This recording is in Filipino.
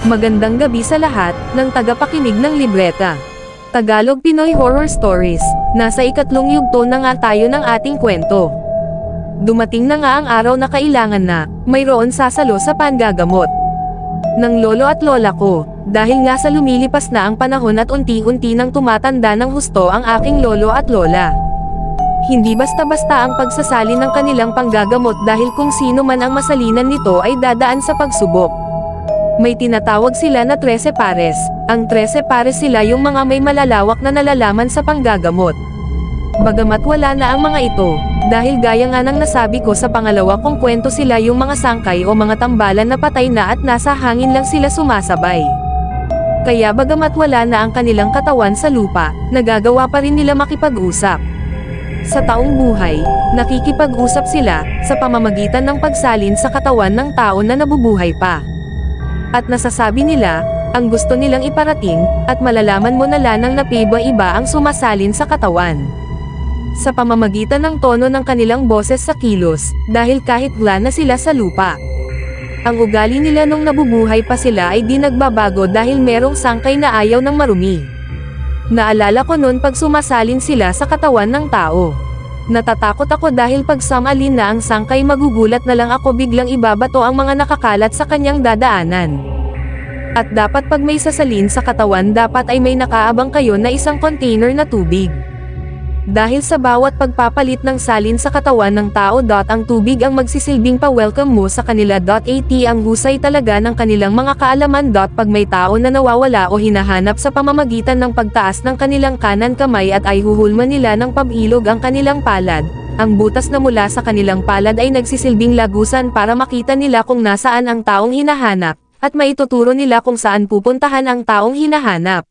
Magandang gabi sa lahat, ng tagapakinig ng libreta. Tagalog Pinoy Horror Stories. Nasa ikatlong yugto na nga tayo ng ating kwento. Dumating na nga ang araw na kailangan na, mayroon sasalo sa panggagamot ng lolo at lola ko, dahil nga sa lumilipas na ang panahon at unti-unti nang tumatanda ng husto ang aking lolo at lola. Hindi basta-basta ang pagsasali ng kanilang panggagamot dahil kung sino man ang masalinan nito ay dadaan sa pagsubok. May tinatawag sila na 13 pares. Ang 13 pares sila yung mga may malalawak na nalalaman sa panggagamot. Bagamat wala na ang mga ito, dahil gaya nga ng nasabi ko sa pangalawa kong kwento, sila yung mga sangkay o mga tambalan na patay na at nasa hangin lang sila sumasabay. Kaya bagamat wala na ang kanilang katawan sa lupa, nagagawa pa rin nila makipag-usap. Sa taong buhay, nakikipag-usap sila sa pamamagitan ng pagsalin sa katawan ng tao na nabubuhay pa. At nasasabi nila, ang gusto nilang iparating, at malalaman mo na lanang napiba-iba ang sumasalin sa katawan. Sa pamamagitan ng tono ng kanilang boses sa kilos, dahil kahit wala na sila sa lupa. Ang ugali nila nung nabubuhay pa sila ay di nagbabago dahil merong sangkay na ayaw ng marumi. Naalala ko noon pag sumasalin sila sa katawan ng tao. Natatakot ako dahil pag samalin na ang sangkay, magugulat na lang ako biglang ibabato ang mga nakakalat sa kanyang dadaanan. At dapat pag may sasalin sa katawan, dapat ay may nakaabang kayo na isang container na tubig. Dahil sa bawat pagpapalit ng salin sa katawan ng tao, ang tubig ang magsisilbing pa-welcome mo sa kanila. At ang husay talaga ng kanilang mga kaalaman. Pag may tao na nawawala o hinahanap sa pamamagitan ng pagtaas ng kanilang kanan kamay at ay huhulma nila ng pabilog ang kanilang palad, ang butas na mula sa kanilang palad ay nagsisilbing lagusan para makita nila kung nasaan ang taong hinahanap, at maituturo nila kung saan pupuntahan ang taong hinahanap.